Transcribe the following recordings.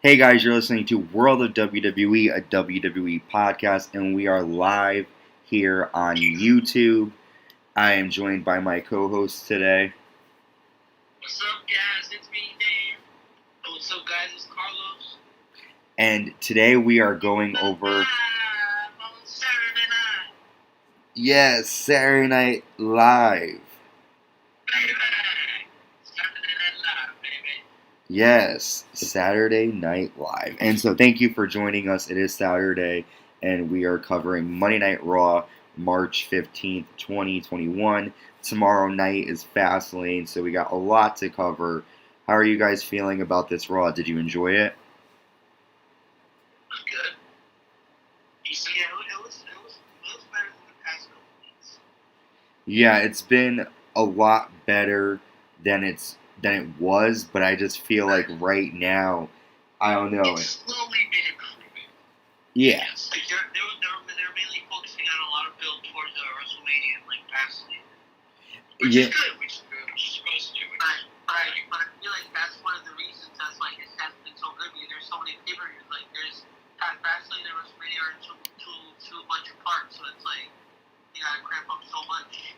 Hey guys, you're listening to World of WWE, a WWE podcast, and we are live here on YouTube. I am joined by my co-host today. What's up, guys? It's me, Dan. What's up, guys? It's Carlos. And today we are going over... On Saturday night. Yes, Saturday Night Live. Baby. Saturday Night Live, baby. Yes, Saturday Night Live. And so thank you for joining us. It is Saturday, and we are covering Monday Night Raw, March 15th, 2021. Tomorrow night is Fastlane, so we got a lot to cover. How are you guys feeling about this Raw? Did you enjoy it? It was good. Decent. Yeah, it was better than the past couple weeks. Yeah, it's been a lot better than it was, but I just feel like right now, I don't know. It's slowly been improving. Yeah. Yes. Like they're mainly focusing on a lot of build towards WrestleMania and like Fastlane. Which is good, which is supposed to. But I feel like that's one of the reasons that's like it has been so good because there's so many pay-per-views. Like there's Fastlane and WrestleMania are two bunch of parts, so it's like you gotta cramp up so much.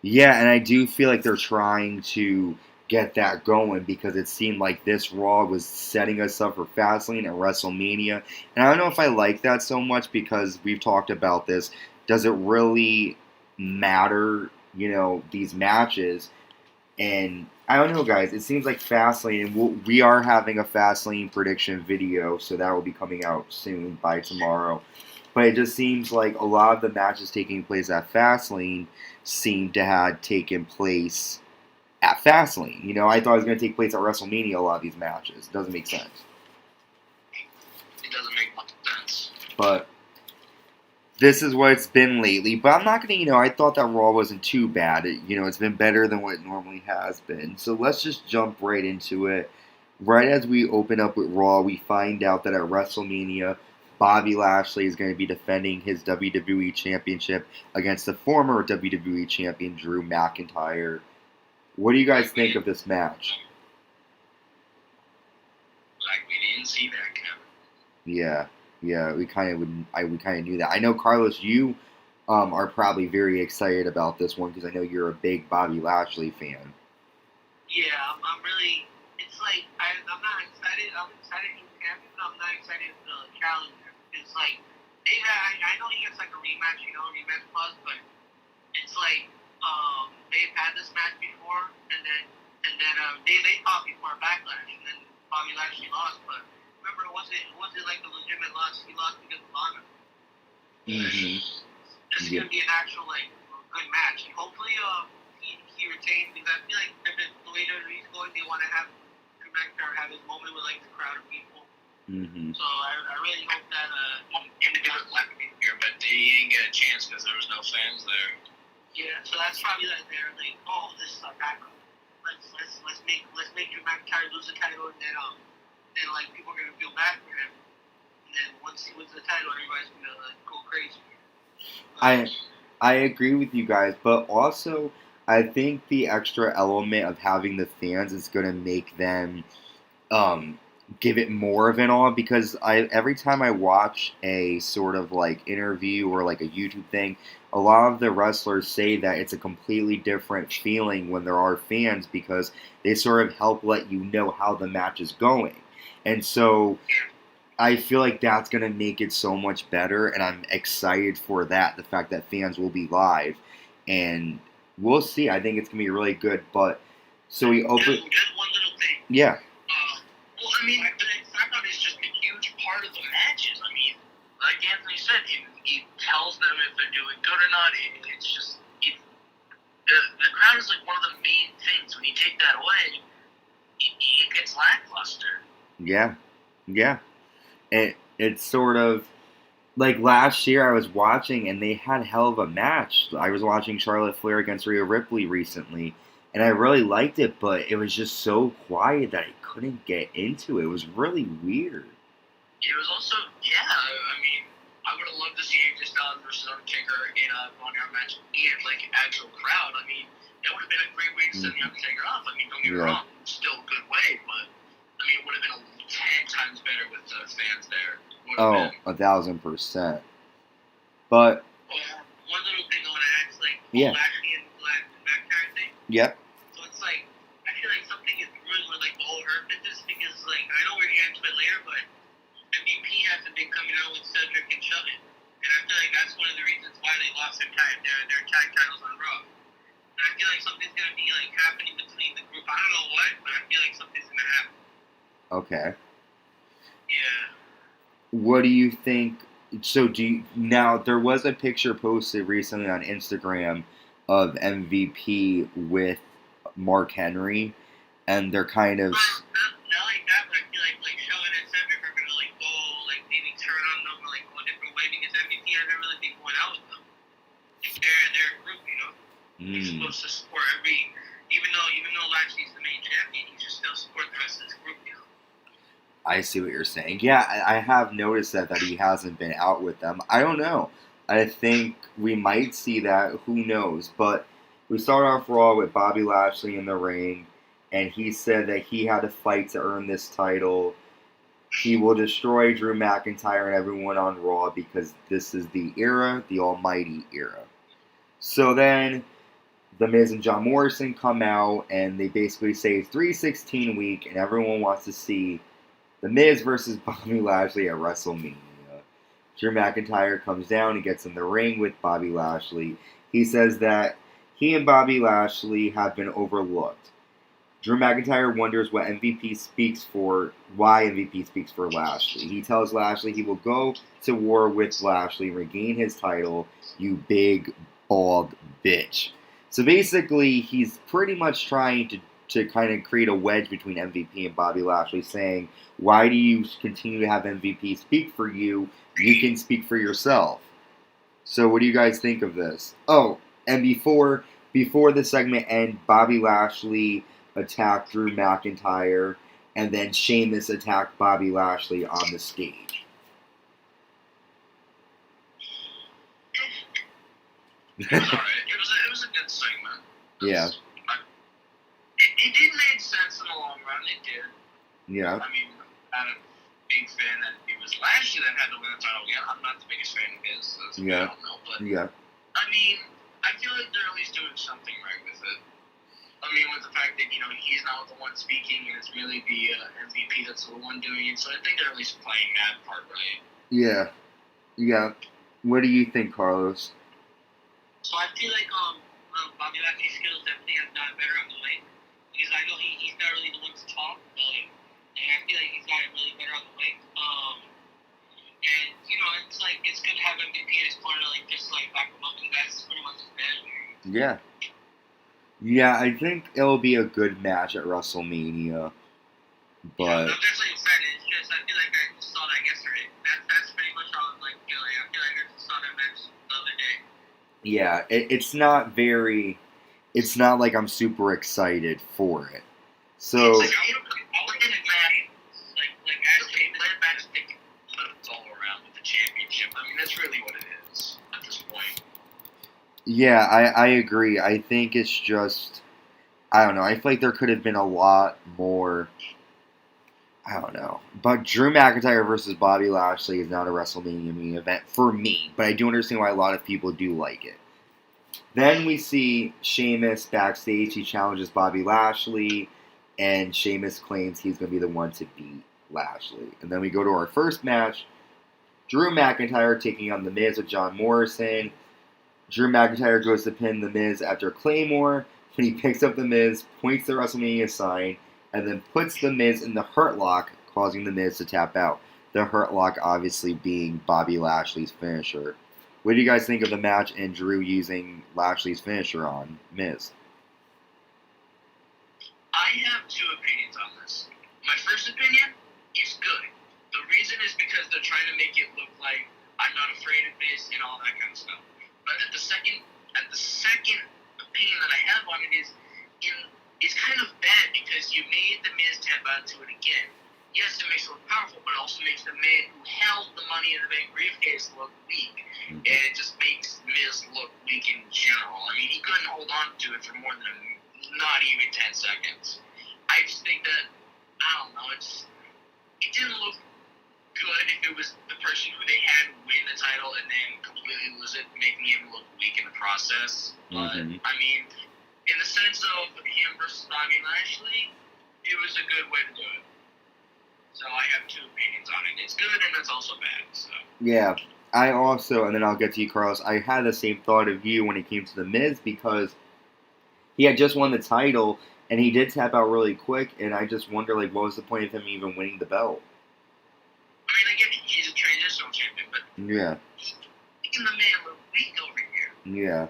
Yeah, and I do feel like they're trying to get that going because it seemed like this Raw was setting us up for Fastlane and WrestleMania. And I don't know if I like that so much because we've talked about this. Does it really matter, these matches? And I don't know, guys. It seems like Fastlane, and we are having a Fastlane prediction video, so that will be coming out soon by tomorrow. But it just seems like a lot of the matches taking place at Fastlane seem to have taken place at Fastlane. I thought it was going to take place at WrestleMania, a lot of these matches. It doesn't make sense. It doesn't make much sense. But this is what it's been lately. But I'm not going to, I thought that Raw wasn't too bad. It's been better than what it normally has been. So let's just jump right into it. Right as we open up with Raw, we find out that at WrestleMania, Bobby Lashley is going to be defending his WWE Championship against the former WWE Champion, Drew McIntyre. What do you guys think of this match? Like we didn't see that coming. Yeah, we kind of knew that. I know, Carlos, you are probably very excited about this one because I know you're a big Bobby Lashley fan. Yeah, I'm really. It's like I'm not excited. I'm excited he's champion, but I'm not excited for the challenger. It's like I know he gets like a rematch, rematch plus, but it's like they've had this match before, and then they fought before Backlash, and then Bobby Lashley lost. But remember, it wasn't like a legitimate loss. He lost because of honor. Mm-hmm. This is gonna be an actual like good match, and hopefully he retains because I feel like the way WWE's going, they want to have Drew McIntyre have his moment with like the crowd of people. Mm-hmm. So I really hope that he gets here, but he didn't get a chance because there was no fans there. Yeah, so that's probably like they're like, oh, this is our backup. Let's make Drew McIntyre lose the title, and then like people are gonna feel bad for him. And then once he wins the title, everybody's gonna go crazy. I agree with you guys, but also I think the extra element of having the fans is going to make them give it more of an awe because every time I watch a sort of like interview or like a YouTube thing, a lot of the wrestlers say that it's a completely different feeling when there are fans because they sort of help let you know how the match is going. And so I feel like that's going to make it so much better, and I'm excited for that, the fact that fans will be live. And we'll see. I think it's going to be really good. But, so we open... Just one little thing. Yeah. Well, I mean, the SmackDown is just a huge part of the matches. I mean, like Anthony said, he tells them if they're doing good or not. It's just... The crowd is like one of the main things. When you take that away, it gets lackluster. Yeah. It's sort of like last year I was watching and they had hell of a match. I was watching Charlotte Flair against Rhea Ripley recently, and I really liked it, but it was just so quiet that I couldn't get into it. It was really weird. It was also, I mean, I would have loved to see AJ Styles versus Undertaker in a Boneyard match and like an actual crowd. I mean, that would have been a great way to set the Undertaker off. I mean, don't get me wrong, still a good way, but I mean, it would have been 10 times better with the fans there. Would Oh, have been. 1,000%. But One little thing I want to ask, like, yeah, Lashley and McIntyre thing. yep. So it's like, I feel like something is brewing with like the whole Hurt business because like I know we're getting to it later, but MVP hasn't been coming out with Cedric and Shelton, and I feel like that's one of the reasons why they lost their tag titles on Raw. And I feel like something's gonna be like happening between the group. I don't know what, but I feel like something's gonna happen. Okay. Yeah. What do you think? So now there was a picture posted recently on Instagram of MVP with Mark Henry, and they're kind of Not like that, but I feel like Shelton and Cedric are gonna like go like maybe turn on them or like go a different way because MVP hasn't really been going out with them. Like they're a group, you know. He's supposed to support even though Lashley's the main champion, he should still support the rest of this group, you know. I see what you're saying. Yeah, I have noticed that he hasn't been out with them. I don't know. I think we might see that. Who knows? But we start off Raw with Bobby Lashley in the ring, and he said that he had to fight to earn this title. He will destroy Drew McIntyre and everyone on Raw because this is the era, the almighty era. So then The Miz and John Morrison come out, and they basically say it's 316 week, and everyone wants to see The Miz versus Bobby Lashley at WrestleMania. Drew McIntyre comes down and gets in the ring with Bobby Lashley. He says that he and Bobby Lashley have been overlooked. Drew McIntyre wonders what MVP speaks for, why MVP speaks for Lashley. He tells Lashley he will go to war with Lashley, regain his title, you big, bald bitch. So basically, he's pretty much trying to kind of create a wedge between MVP and Bobby Lashley, saying, why do you continue to have MVP speak for you? You can speak for yourself. So what do you guys think of this? Oh, and before the segment end, Bobby Lashley attacked Drew McIntyre, and then Sheamus attacked Bobby Lashley on the stage. It was alright. It was a good segment. Yeah. It did make sense in the long run. It did. Yeah. I mean, I'm not a big fan that it was Lashley that had to win the title again. I'm not the biggest fan of his. So I don't know. But, yeah. I mean, I feel like they're at least doing something right with it. I mean, with the fact that, you know, he's not the one speaking and it's really the MVP that's the one doing it. So I think they're at least playing that part right. Yeah. Yeah. What do you think, Carlos? So I feel like Bobby Lashley's skills definitely have gotten better on the mic. Because I know he's not really the one to talk, but like, I feel like he's gotten really better on the mic. And, you know, it's like, it's good to have MVP in his corner, like, just like back him up, and that's pretty much his manager. Yeah. Yeah, I think it'll be a good match at WrestleMania. But yeah, I'm definitely excited. It's just, I feel like I just saw that yesterday. That's pretty much how I'm like feeling. I feel like I just saw that match the other day. yeah, it's not very. It's not like I'm super excited for it. So I would get it mad. Like actually, let it match ticket. Let it all around with the championship. I mean, that's really what it is at this point. yeah, I agree. I think it's just I don't know. I feel like there could have been a lot more. I don't know. But Drew McIntyre versus Bobby Lashley is not a WrestleMania main event for me. But I do understand why a lot of people do like it. Then we see Sheamus backstage. He challenges Bobby Lashley, and Sheamus claims he's going to be the one to beat Lashley. And then we go to our first match. Drew McIntyre taking on The Miz with John Morrison. Drew McIntyre goes to pin The Miz after Claymore. When he picks up The Miz, points the WrestleMania sign, and then puts The Miz in the Hurt Lock, causing The Miz to tap out. The Hurt Lock obviously being Bobby Lashley's finisher. What do you guys think of the match and Drew using Lashley's finisher on Miz? I have two opinions on this. My first opinion is good. The reason is because they're trying to make it look like I'm not afraid of this and all that kind of stuff. But the second opinion that I have on it is it's kind of bad because you made The Miz tap out to it again. Yes, it makes it look powerful, but it also makes the man who held the Money in the Bank briefcase look weak. And it just makes Miz look weak in general. I mean, he couldn't hold on to it for more than not even 10 seconds. I just think that, I don't know, it didn't look good if it was the person who they had win the title and then completely lose it, making him look weak in the process. But I mean, in the sense of him versus Bobby Lashley, it was a good way to do it. So I have two opinions on it. It's good and it's also bad. So Yeah, I also, and then I'll get to you, Carlos. I had the same thought of you when it came to the Miz because he had just won the title and he did tap out really quick, and I just wonder like what was the point of him even winning the belt? I mean, again, he's a transitional champion, but Yeah, making the man look weak over here. yeah.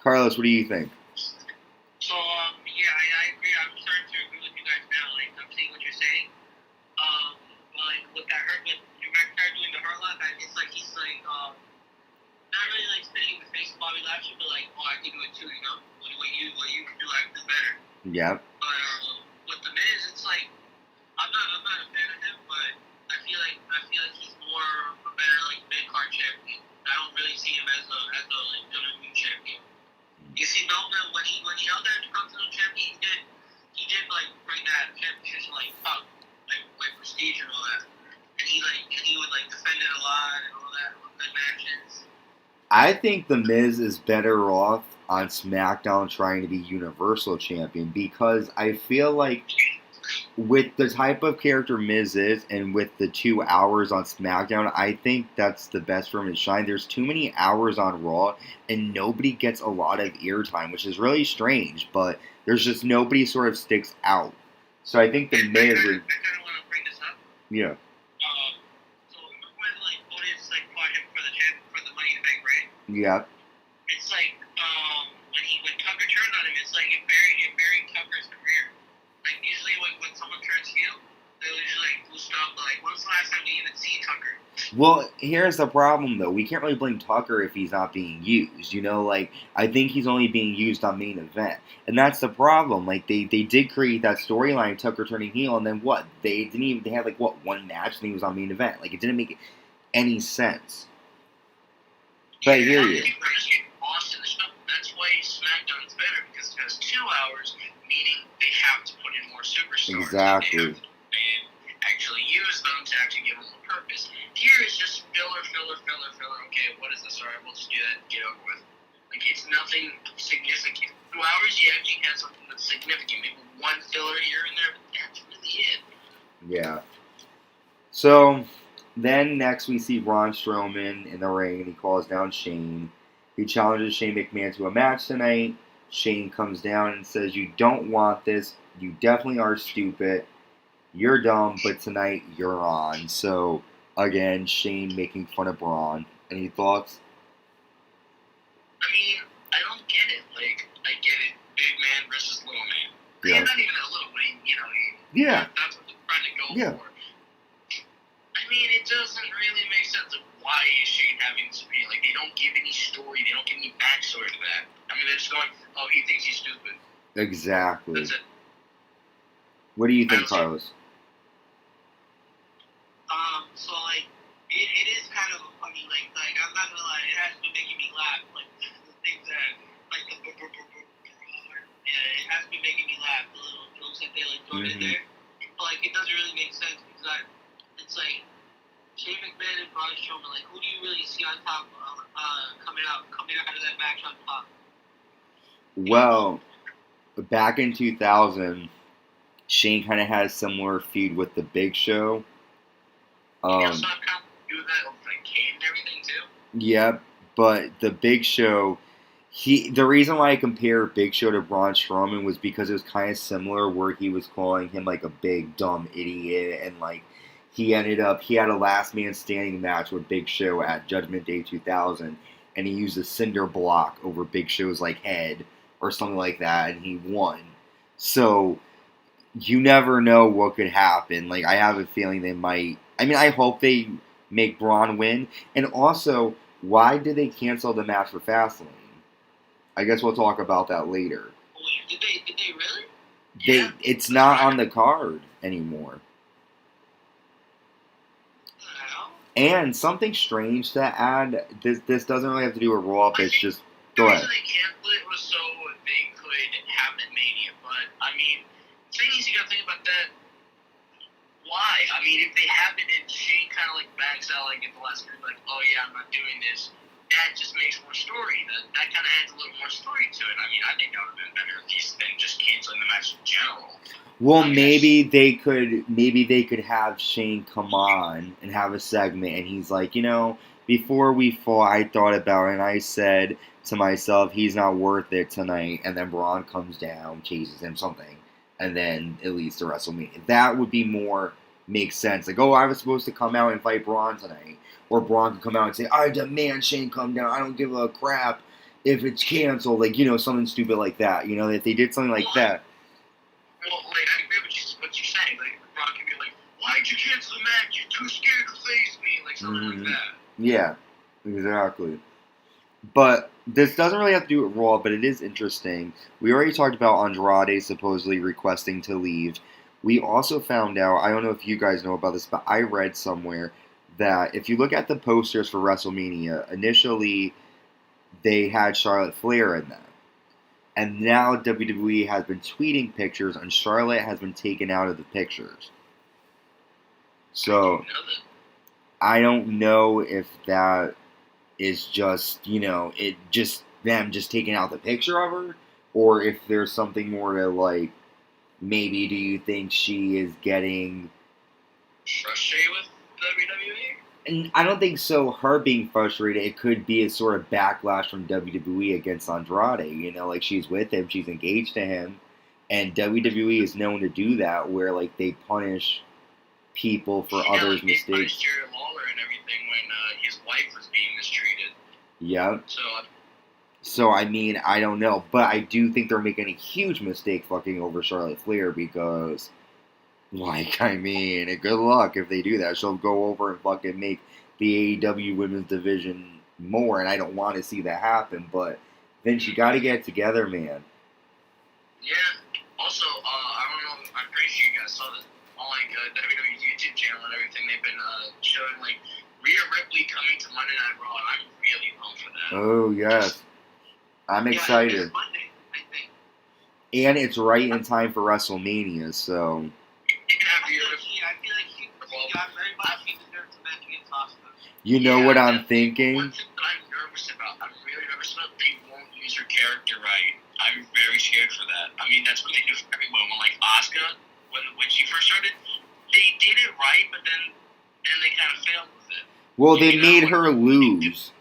Carlos, what do you think? So yeah, I agree. I'm starting to agree with you guys now. Like I'm seeing what you're saying. But like with that hurt, with McIntyre doing the hurt lock, it's like he's like not really like spitting in the face of Bobby Lashley, but like, oh, I can do it too, you know? What you can do, I can do better. Yeah. But with the Miz, it's like I'm not a fan of him, but I feel like he's more a better like mid card champion. I don't really see him as a like WWE champion. You see, Melvin when he held that Intercontinental champion, he did like bring that championship to like up, like prestige and all that. And he would like defend it a lot and all that, good matches. I think The Miz is better off on SmackDown trying to be Universal Champion because I feel like with the type of character Miz is and with the 2 hours on SmackDown, I think that's the best for him to shine. There's too many hours on Raw and nobody gets a lot of airtime, which is really strange, but there's just nobody sort of sticks out. So I think The Miz I would. kind of want to bring this up. Yeah. So when like Otis like fought him for the Money in the Bank, right? Yeah. It's like when Tucker turned on him, it's like it buried Tucker's career. Like usually when someone turns heel, they'll usually like boost up. Like when's the last time we even see Tucker? Well, here's the problem though. We can't really blame Tucker if he's not being used. You know, like I think he's only being used on main event. And that's the problem. Like they did create that storyline, Tucker turning heel, and then what? They had like what, one match and he was on main event. Like it didn't make any sense. But I hear you. That's why SmackDown is better because it has 2 hours, meaning they have to put in more superstars. Exactly. And actually use them to actually give them a purpose. Here is just filler. Okay, what is this? Alright, we'll just do that and get over with. Like it's nothing significant. 2 hours, you actually have something that's significant. Maybe one filler here and there, but that's really it. Yeah. So then next we see Braun Strowman in the ring and he calls down Shane. He challenges Shane McMahon to a match tonight. Shane comes down and says, "You don't want this. You definitely are stupid. You're dumb, but tonight you're on." So again, Shane making fun of Braun. Any thoughts? I mean, I don't get it. Like, I get it. Big man versus little man. Yeah. He's not even a little man, you know. Yeah. That's what they're trying to go Yeah. for. I mean, it doesn't really make sense. Like, why is Shane having this opinion? Like, they don't give any story. They don't give any backstory to that. I mean, they're just going, oh, he thinks he's stupid. Exactly. That's it. What do you think, Carlos? So, like, it is kind of funny. Like, I'm not gonna lie, it has been making me laugh. Like, the things that, like, it has been making me laugh. The little jokes that they, like, throw in there. But, like, it doesn't really make sense because it's like, Shane McMahon and Braun Strowman, like, who do you really see on top, coming out of that match on top? Well, back in 2000, Shane kind of had a similar feud with the Big Show. He also have kind of do that with like Kane and everything too. Yeah, but the Big Show, the reason why I compare Big Show to Braun Strowman was because it was kind of similar, where he was calling him like a big dumb idiot, and like he had a last man standing match with Big Show at Judgment Day 2000, and he used a cinder block over Big Show's like head or something like that, and he won. So you never know what could happen. Like I have a feeling they might. I mean, I hope they make Braun win. And also, why did they cancel the match for Fastlane? I guess we'll talk about that later. Wait, did they really? It's not on the card anymore. And something strange to add. This doesn't really have to do with Raw, but it's just go ahead. The reason they canceled it was so they could have the Mania. But I mean, the thing is, you gotta think about that. why? I mean, if they have it and Shane kind of like backs out like at the last minute, like, oh yeah, I'm not doing this, that just makes more story. That kind of adds a little more story to it. I mean, I think that would have been better if these things just canceling the match in general. Well, maybe they could have Shane come on and have a segment, and he's like, before we fought, I thought about it, and I said to myself, he's not worth it tonight. And then Braun comes down, chases him, something, and then it leads to WrestleMania. That would be more makes sense. Like, oh, I was supposed to come out and fight Braun tonight, or Braun could come out and say, I demand Shane come down. I don't give a crap if it's canceled. Like, something stupid like that. If they did something like that. Well, like, I agree with what you're saying. Like, Braun could be like, why'd you cancel the match? You're too scared to face me. Like, something like that. Yeah, exactly. But this doesn't really have to do with Raw, but it is interesting. We already talked about Andrade supposedly requesting to leave. We also found out, I don't know if you guys know about this, but I read somewhere that if you look at the posters for WrestleMania, initially they had Charlotte Flair in them. And now WWE has been tweeting pictures, and Charlotte has been taken out of the pictures. So, I don't know if that is just, them just taking out the picture of her, or if there's something more to, like, maybe do you think she is getting frustrated with WWE? And I don't think so. Her being frustrated, it could be a sort of backlash from WWE against Andrade. Like she's with him, she's engaged to him, and WWE is known to do that, where like they punish people for others' mistakes. They punished Jerry Lawler and everything when his wife was being mistreated. Yeah. So I mean, I don't know, but I do think they're making a huge mistake fucking over Charlotte Flair because. Like, I mean, good luck if they do that. She'll go over and fucking make the AEW women's division more, and I don't want to see that happen, but then you got to get it together, man. Yeah. Also, I don't know, I'm pretty sure you guys saw this on, like, WWE's YouTube channel and everything. They've been showing, like, Rhea Ripley coming to Monday Night Raw, and I'm really pumped for that. Oh, yes. I'm excited. It's Monday, I think. And it's right in time for WrestleMania, so... I feel like she got very much she deserves a match against Asuka. You know what I'm thinking? One thing that I'm nervous about, I'm really nervous about, they won't use her character right. I'm very scared for that. I mean, that's what they do for everyone. When, like, Asuka, when she first started, they did it right, but then they kind of failed with it. Well, they made her lose.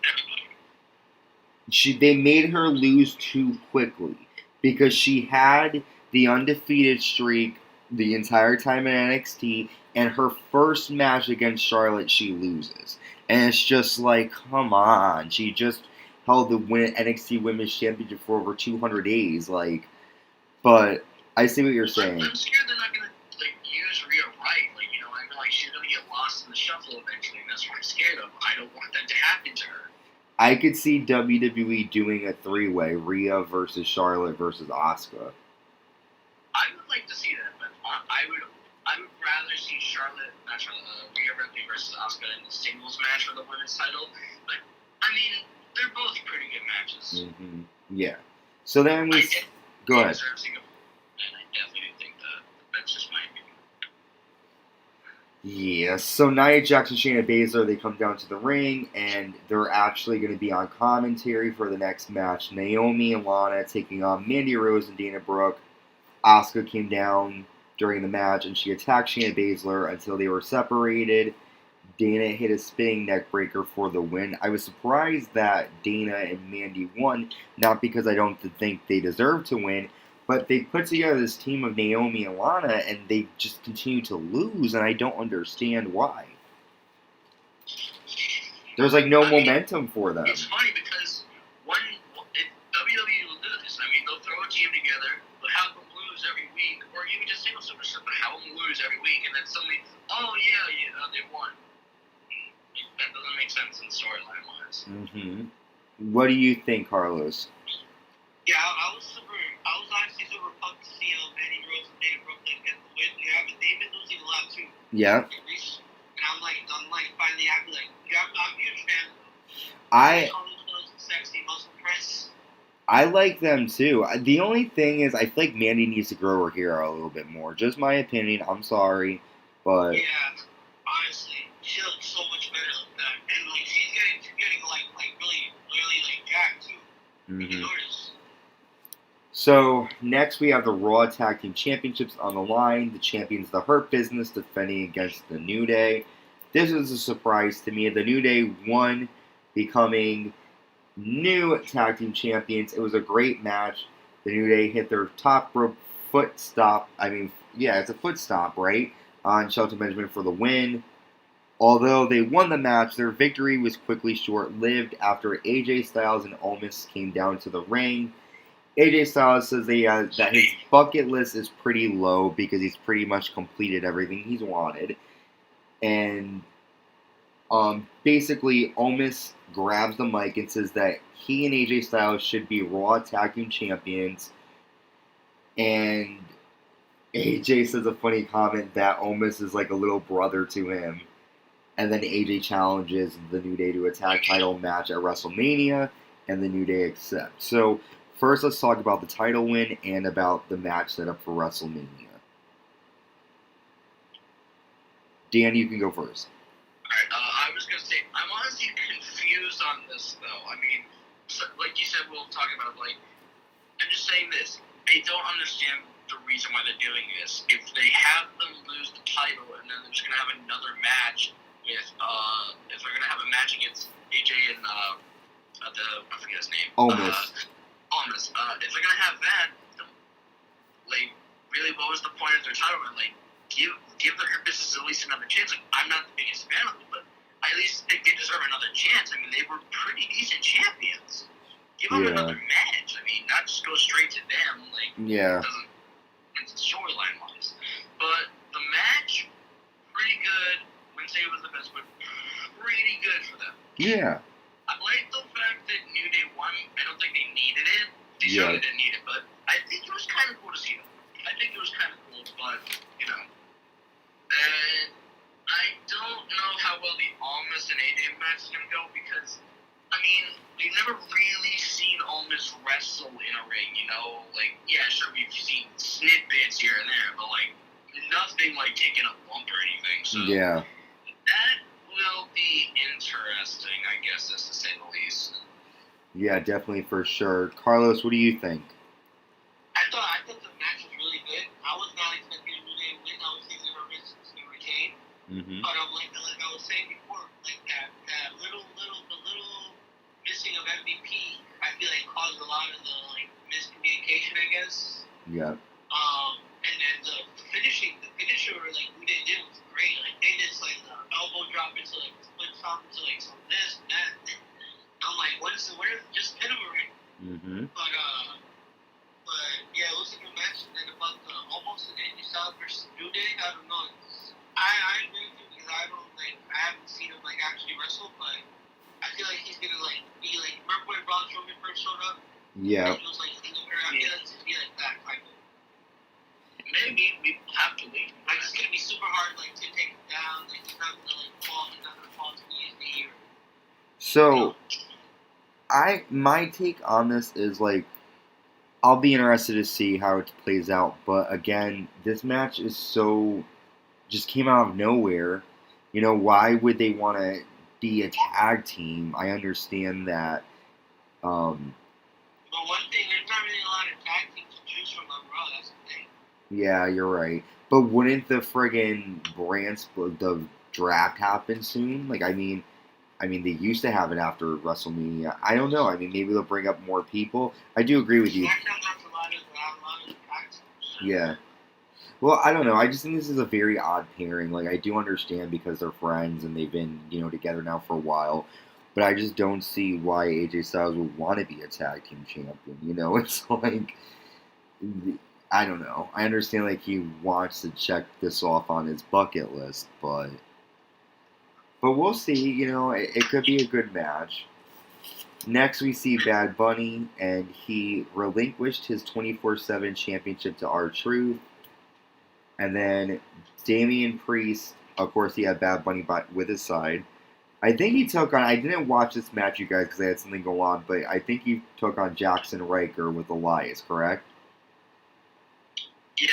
They made her lose too quickly because she had the undefeated streak the entire time in NXT, and her first match against Charlotte, she loses. And it's just like, come on. She just held the NXT Women's Championship for over 200 days. Like, but I see what you're saying. I'm scared they're not going to like use Rhea right. Like, I feel like she's going to get lost in the shuffle eventually, and that's what I'm scared of. I don't want that to happen to her. I could see WWE doing a three-way, Rhea versus Charlotte versus Asuka. I would like to see that, but I would rather see Rhea Ripley versus Asuka in the singles match for the women's title. But I mean, they're both pretty good matches. Mm-hmm. Yeah. So then we go ahead. And I definitely think that's just my opinion. Yeah. So Nia Jax and Shayna Baszler, they come down to the ring, and they're actually going to be on commentary for the next match. Naomi and Lana taking on Mandy Rose and Dana Brooke. Asuka came down during the match, and she attacked Shayna Baszler until they were separated. Dana hit a spinning neck breaker for the win. I was surprised that Dana and Mandy won, not because I don't think they deserve to win, but they put together this team of Naomi and Lana, and they just continue to lose, and I don't understand why. There's like no momentum for them. It's funny because WWE will do this. I mean, they'll throw a team together, they'll have them lose every week, or even just single superstar, but have them lose every week, and then suddenly, they won. That doesn't make sense in storyline wise. Mm-hmm. What do you think, Carlos? Yeah, I was actually super pumped to see Mandy Rose and Dana Brooke get the win. Yeah, but they've been losing a lot too. Yeah. And I'm finally happy. Like, yeah, I'm a huge fan. Sexy muscle press. I like them too. The only thing is, I feel like Mandy needs to grow her hair a little bit more. Just my opinion. I'm sorry. But Yeah, honestly, she looks so much better like that, and like she's getting like really like jacked too. You can mhm. notice. So next we have the Raw Tag Team Championships on the line. The champions, the Hurt Business, defending against the New Day. This was a surprise to me. The New Day won, becoming new tag team champions. It was a great match. The New Day hit their top rope foot stop. I mean, yeah, it's a foot stop, right? On Shelton Benjamin for the win. Although they won the match, their victory was quickly short lived after AJ Styles and Omos came down to the ring. AJ Styles says that his bucket list is pretty low because he's pretty much completed everything he's wanted. And basically, Omos grabs the mic and says that he and AJ Styles should be Raw Tag Team Champions. And AJ says a funny comment that Omos is like a little brother to him. And then AJ challenges the New Day to a tag title match at WrestleMania, and the New Day accepts. So, first, let's talk about the title win and about the match set up for WrestleMania. Dan, you can go first. Alright, I was gonna say, I'm honestly confused on this though. I mean, so, like you said, we'll talk about it, like, I'm just saying this. I don't understand the reason why they're doing this. If they have them lose the title and then they're just gonna have another match with, if they're gonna have a match against AJ and, I forget his name. Omos. Omos. If they're gonna have that, like, really, what was the point of their title run? Like, give the Hurt Business at least another chance. Like, I'm not the biggest fan of them, but I at least think they deserve another chance. I mean, they were pretty decent champions. Give them another match. I mean, not just go straight to them. Like, Yeah. it doesn't. It's storyline wise, but the match pretty good. Wouldn't say it was the best, but pretty good for them. Yeah. I like the fact that New Day won. I don't think they needed it. They certainly didn't need it, but I think it was kind of cool to see them. I think it was kind of cool, but, you know. And I don't know how well the Almas and AJ match is going to go because, I mean, we've never really seen Almas wrestle in a ring, you know? Like, yeah, sure, we've seen snippets here and there, but, like, nothing like taking a bump or anything. So, Yeah. that will be interesting, I guess, as to say the least. Yeah, definitely for sure. Carlos, what do you think? I thought the match was really good. I was not expecting a New Day win. I was thinking her business to retain. Mm-hmm. But like I was saying before, like that little missing of MVP, I feel like caused a lot of the like miscommunication, I guess. Yeah. And then the finisher like New Day did was great. Like they just like the elbow drop into like split top into like some this and that. I'm like, where just hit him already. Mm-hmm. But yeah, it was a good match. And then about the almost an AJ Styles versus New Day, I don't know. I agree with you because I haven't seen him like actually wrestle, but I feel like he's gonna like be like, remember when Braun Strowman first showed up? Yeah. He was like singing her. I feel like it's gonna be like that type of. Maybe we have to wait. Like it's gonna be super hard like to take him down. Like he's not gonna like fall. He's not gonna fall to the easy. So, my take on this is like, I'll be interested to see how it plays out. But again, this match is just came out of nowhere. You know, why would they want to be a tag team? I understand that. But one thing, there's not really a lot of tag teams to choose from on Raw. That's the thing. Yeah, you're right. But wouldn't the friggin' the draft happen soon? Like, I mean, they used to have it after WrestleMania. I don't know. I mean, maybe they'll bring up more people. I do agree with you. Yeah. Well, I don't know. I just think this is a very odd pairing. Like, I do understand because they're friends and they've been, together now for a while. But I just don't see why AJ Styles would want to be a tag team champion. It's like, I don't know. I understand, like, he wants to check this off on his bucket list, but we'll see. It could be a good match. Next, we see Bad Bunny, and he relinquished his 24/7 championship to R-Truth. And then Damian Priest, of course, he had Bad Bunny with his side. I think he took on, I didn't watch this match, you guys, because I had something go on, but I think he took on Jackson Riker with Elias, correct? Yeah.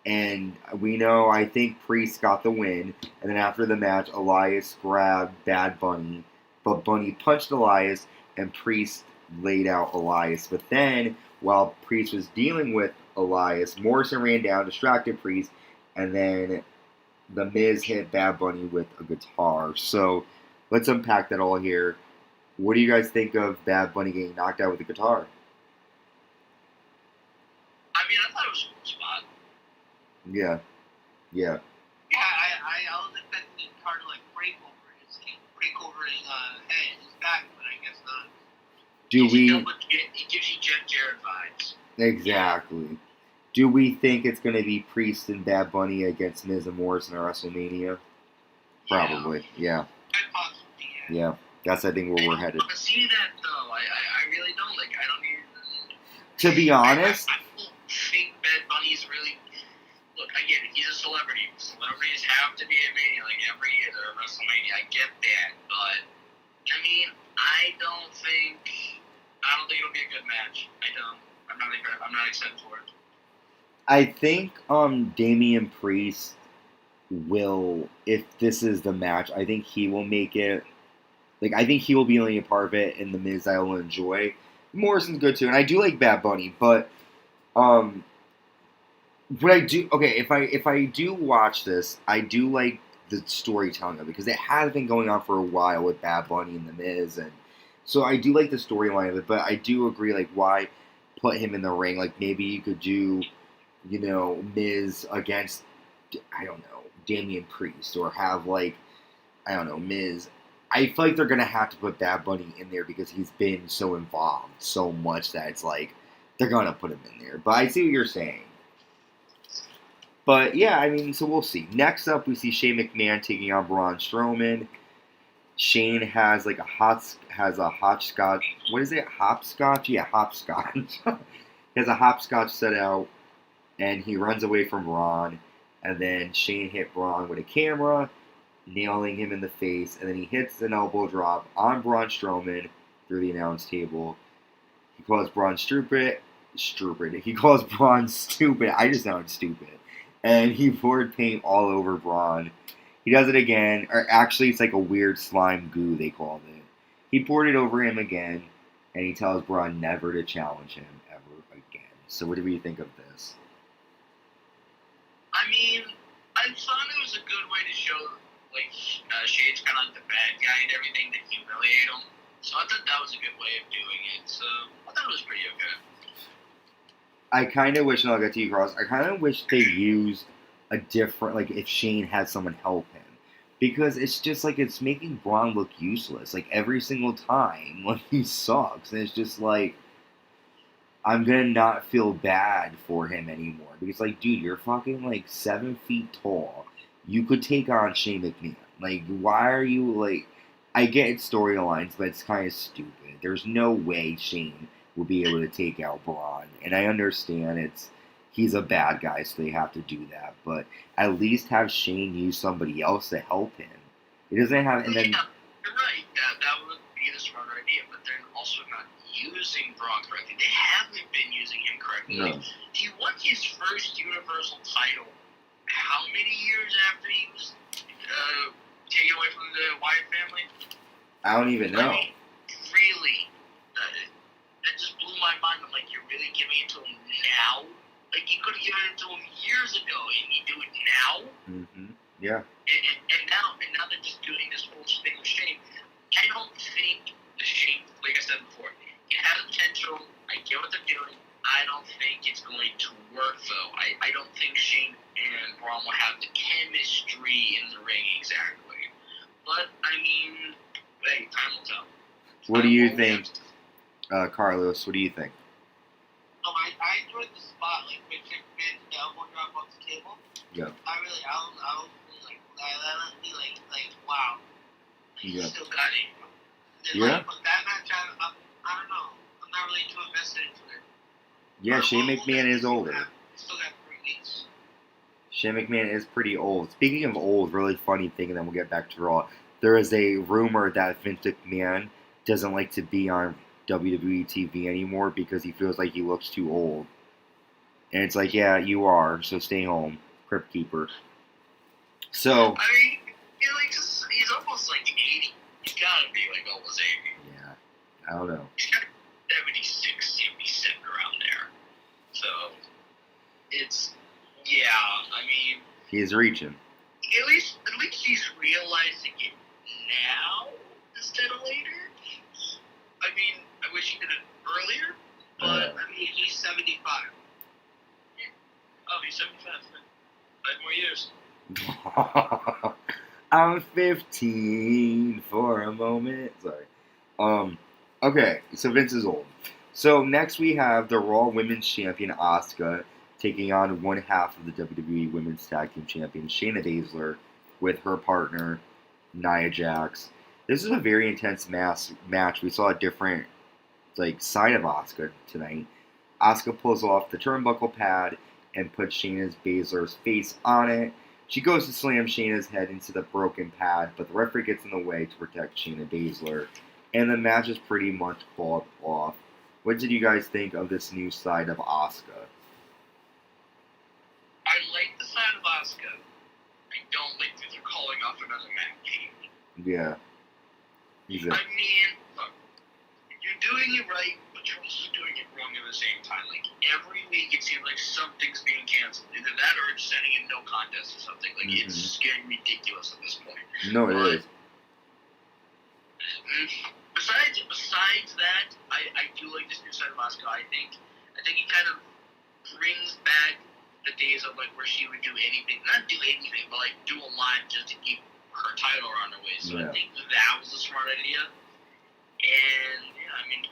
And we know, I think Priest got the win. And then after the match, Elias grabbed Bad Bunny, but Bunny punched Elias, and Priest laid out Elias. But then, while Priest was dealing with Elias, Morrison ran down, distracted Priest, and then the Miz hit Bad Bunny with a guitar. So let's unpack that all here. What do you guys think of Bad Bunny getting knocked out with a guitar? I mean, I thought it was a cool spot. Yeah. Yeah, I was expecting the car to like break over his head, his back, but I guess not. It gives you Jeff Jarrett vibes. Exactly. Do we think it's going to be Priest and Bad Bunny against Miz and Morrison at WrestleMania? Probably. Yeah. Possibly, Yeah. That's, I think, where we're headed. I see that, though. I really don't. Like, I don't even... To be honest... I don't think Bad Bunny's really... Look, I get it. He's a celebrity. Celebrities have to be at Mania, like, every year they're at WrestleMania. I get that. But, I mean, I don't think it'll be a good match. I don't. I'm not excited for it. I think Damian Priest will, if this is the match, I think he will make it. Like, I think he will be only a part of it, and the Miz I will enjoy. Morrison's good too, and I do like Bad Bunny, but what I do, okay, if I do watch this, I do like the storytelling of it because it has been going on for a while with Bad Bunny and the Miz, and so I do like the storyline of it. But I do agree, like, why put him in the ring? Like, maybe you could do, Miz against, I don't know, Damian Priest, or have, like, I don't know, Miz. I feel like they're going to have to put Bad Bunny in there because he's been so involved so much that it's like, they're going to put him in there. But I see what you're saying. But, yeah, I mean, so we'll see. Next up, we see Shane McMahon taking on Braun Strowman. Shane has, like, a hopscotch. What is it? Hopscotch? Yeah, hopscotch. He has a hopscotch set out, and he runs away from Braun. And then Shane hit Braun with a camera, nailing him in the face, and then he hits an elbow drop on Braun Strowman through the announce table. He calls Braun stupid. He calls Braun stupid. I just sound stupid. And he poured paint all over Braun. He does it again, or actually it's like a weird slime goo, they called it. He poured it over him again, and he tells Braun never to challenge him ever again. So what do you think of this? I mean, I thought it was a good way to show, like, Shane's kind of like the bad guy and everything to humiliate him. So I thought that was a good way of doing it. So I thought it was pretty okay. I kind of wish, and I'll get to you, Cross, I kind of wish they used a different, like, if Shane had someone help him. Because it's just, like, it's making Braun look useless. Like, every single time, like, he sucks. And it's just, like, I'm gonna not feel bad for him anymore. Because, like, dude, you're fucking, like, 7 feet tall. You could take on Shane McMahon. Like, why are you, like... I get storylines, but it's kind of stupid. There's no way Shane will be able to take out Braun. And I understand he's a bad guy, so they have to do that. But at least have Shane use somebody else to help him. It doesn't have... And then, yeah, you're right. That would be the smarter idea. But they're also not using Braun correctly. They haven't been using him correctly. No. Like, he won his first Universal title how many years after he was taken away from the Wyatt family? I don't even know. I mean, really? That just blew my mind. I'm like, you're really giving it to him now? Like, you could have given it to him years ago, and you do it now? Mm-hmm. Yeah. And now they're just doing this whole thing with Shane. I don't think the Shane, like I said before, it has potential. I get what they're doing. I don't think it's going to work, though. I don't think Shane and Braun will have the chemistry in the ring exactly. But, I mean, hey, time will tell. What do you think, Carlos? What do you think? I enjoyed the spot, like, when Shane made the elbow drop off the table. Yeah. I was like, that must be like, wow. He Yeah. still got it. Then, Yeah. Like, but that match, I don't know. I'm not really too invested into it. Yeah, Shane McMahon is older. Still got 3 weeks. Shane McMahon is pretty old. Speaking of old, really funny thing, and then we'll get back to Raw. There is a rumor that Vince McMahon doesn't like to be on WWE TV anymore because he feels like he looks too old. And it's like, yeah, you are, so stay home, Crypt Keeper. So, I mean, he's almost like 80. He's gotta be like almost 80. yeah, I don't know. He's got 76, 77 around there. So, it's, yeah, I mean, He's reaching. at least he's realizing it now instead of later. I mean, I wish he did it earlier, but I mean, he's 75. Oh, he's 75. 5 more years. I'm 15 for a moment. Sorry. Okay, so Vince is old. So next we have the Raw Women's Champion Asuka taking on one half of the WWE Women's Tag Team Champion Shayna Baszler with her partner Nia Jax. This is a very intense match. We saw a different side of Asuka tonight. Asuka pulls off the turnbuckle pad and puts Shayna Baszler's face on it. She goes to slam Shayna's head into the broken pad, but the referee gets in the way to protect Shayna Baszler, and the match is pretty much called off. What did you guys think of this new side of Asuka? I like the side of Asuka. I don't like that they're calling off another match. Yeah. Exactly. I mean, look, you're doing it right, but you're also doing it wrong at the same time. Like, every week it seems like something's being canceled. Either that or it's sending in no contest or something. Like, it's getting ridiculous at this point. No, it is. Besides that, I do like this new side of Asuka. I think it kind of brings back the days of, like, where she would do anything. Not do anything, but, like, do a lot just to keep her title around her waist. So yeah. I think that was a smart idea. And, yeah, I mean,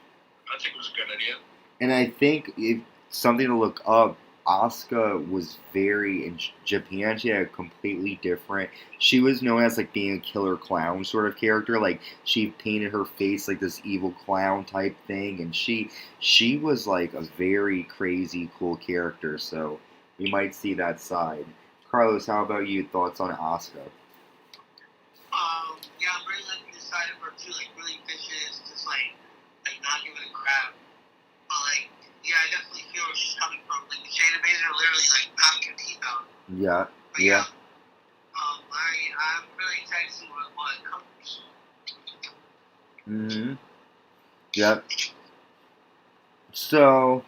I think it was a good idea. And I think if something to look up, Asuka was in Japan, she had a completely different, she was known as like being a killer clown sort of character. Like she painted her face like this evil clown type thing, and she was like a very crazy cool character, so we might see that side. Carlos, how about you? Thoughts on Asuka? Yeah, I'm really liking this side of her too, like really vicious, just like not giving a crap. But like, yeah, I definitely feel where she's coming from. Like Shayna Baszler literally like knocking her teeth out. Yeah. But yeah. I'm really excited to see what comes. Mm-hmm. Yep. So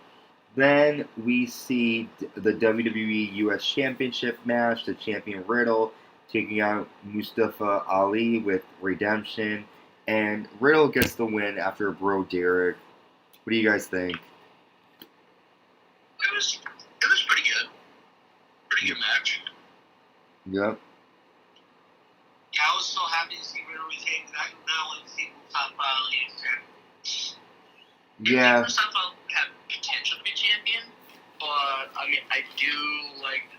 then we see the WWE US Championship match, the champion Riddle taking out Mustafa Ali with Redemption, and Riddle gets the win after Bro Derek. What do you guys think? It was pretty good. Pretty good match. Yep. Yeah, I was so happy to see Riddle retain because I do not want to see Mustafa Ali as champion. Yeah. Mustafa had potential to be champion, but I mean, I do like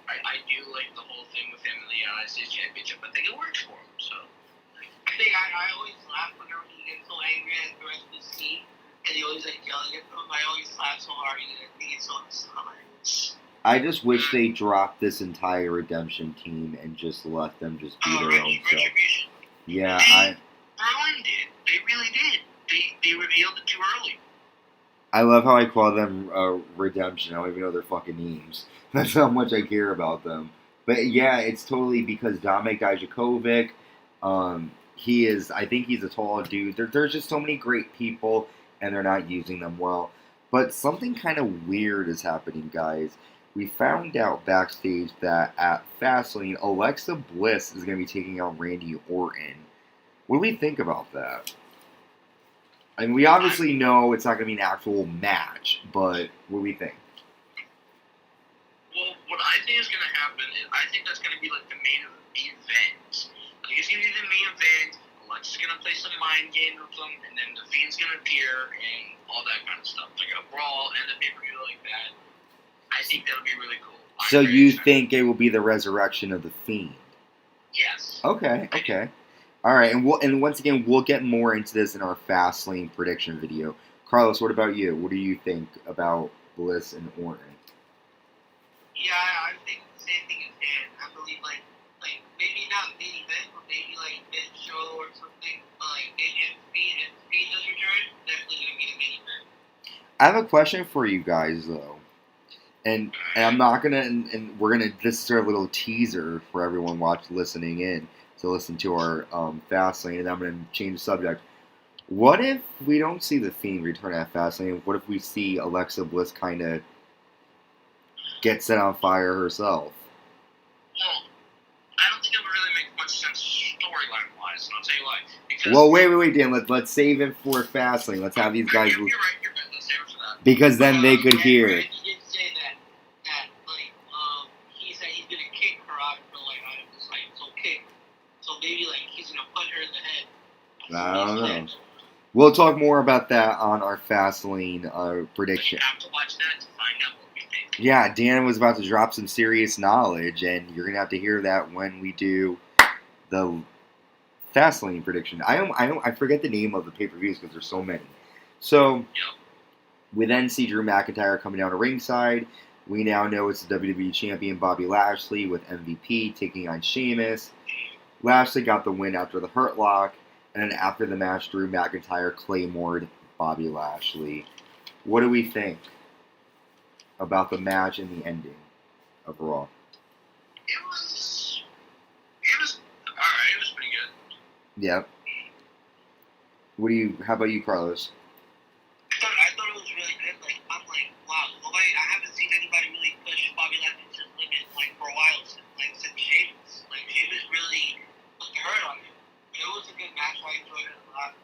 the whole thing with him in the United States Championship. I think it works for him. So I think I always laugh whenever he gets so angry at the rest of the team, and he always like yelling at them. I always laugh so hard. I think it's so hilarious. I just wish they dropped this entire Redemption team and just let them just be their own self. Yeah, Rowan did. They really did. They revealed it too early. I love how I call them Redemption. I don't even know their fucking names. That's how much I care about them. But yeah, it's totally because Dominik Dijakovic, I think he's a tall dude. There's just so many great people, and they're not using them well. But something kind of weird is happening, guys. We found out backstage that at Fastlane, Alexa Bliss is going to be taking out Randy Orton. What do we think about that? I mean, we obviously know it's not going to be an actual match, but what do we think? Well, what I think is going to happen is I think that's going to be like the main event. Like it's going to be the main event. Alexa's going to play some mind game with them, and then the Fiend's going to appear and all that kind of stuff. Like a brawl and the pay-per-view like that. I think that'll be really cool. So you think it will be the resurrection of the Fiend? Yes. Okay. All right, and once again, we'll get more into this in our Fastlane prediction video. Carlos, what about you? What do you think about Bliss and Orton? Yeah, I think the same thing as Dan. I believe like maybe not main event, but maybe like mid show or something. Like if Speed does return, definitely gonna be the main event. I have a question for you guys though. And I'm not gonna, and we're gonna. This is our little teaser for everyone listening in to listen to our Fastlane, and I'm gonna change the subject. What if we don't see the Fiend return at Fastlane? What if we see Alexa Bliss kind of get set on fire herself? Well, I don't think it would really make much sense storyline wise, and I'll tell you why. Because Well, wait, Dan. Let's save it for Fastlane. Let's have these guys. You're right. Let's save it for that. Because then they could hear. He did say that like he said he's gonna kick her out of the site. So kick. So maybe like he's gonna punch her in the head. I don't know. We'll talk more about that on our Fastlane prediction. You have to watch that to find out what we think. Yeah, Dan was about to drop some serious knowledge, and you're gonna have to hear that when we do the Fastlane prediction. I forget the name of the pay-per-views because there's so many. So we then see Drew McIntyre coming down to ringside. We now know it's the WWE Champion Bobby Lashley with MVP taking on Sheamus. Lashley got the win after the Hurt Lock, and then after the match, Drew McIntyre claymored Bobby Lashley. What do we think about the match and the ending of Raw? It was alright. It was pretty good. Yeah. How about you, Carlos? I thought it was really good. Like I'm like, wow, I haven't seen anybody really push Bobby Lashley to his limit like for a while since Sheamus. Like Sheamus really put the hurt on him. It was a good match. I enjoyed it a lot.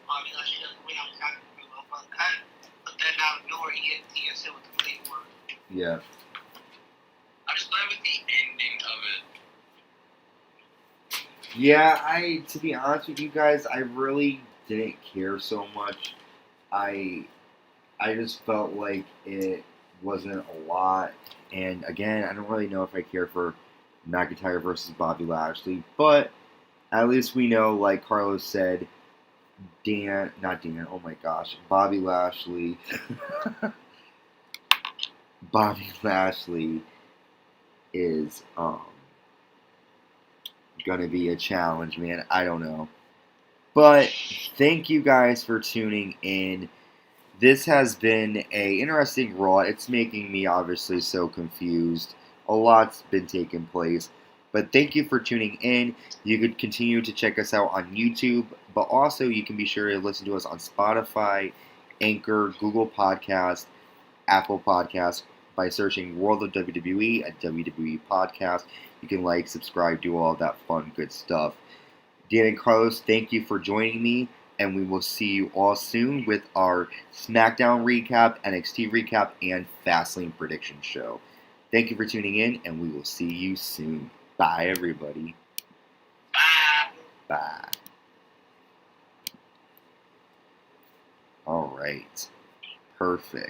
Bobby Lashley doesn't win. I was happy about that. But then out of nowhere, he gets hit with the claymore. Yeah. I'm just glad with the ending of it. Yeah, to be honest with you guys, I really didn't care so much. I just felt like it wasn't a lot. And again, I don't really know if I care for McIntyre versus Bobby Lashley, but at least we know, like Carlos said, oh my gosh, Bobby Lashley. Bobby Lashley is gonna be a challenge, man. I don't know. But thank you guys for tuning in. This has been a interesting Raw. It's making me obviously so confused. A lot's been taking place. But thank you for tuning in. You could continue to check us out on YouTube, but also you can be sure to listen to us on Spotify, Anchor, Google Podcast, Apple Podcast by searching World of WWE at WWE Podcast. You can like, subscribe, do all that fun, good stuff. Dan and Carlos, thank you for joining me, and we will see you all soon with our SmackDown recap, NXT recap, and Fastlane prediction show. Thank you for tuning in, and we will see you soon. Bye, everybody. Bye. Bye. All right. Perfect.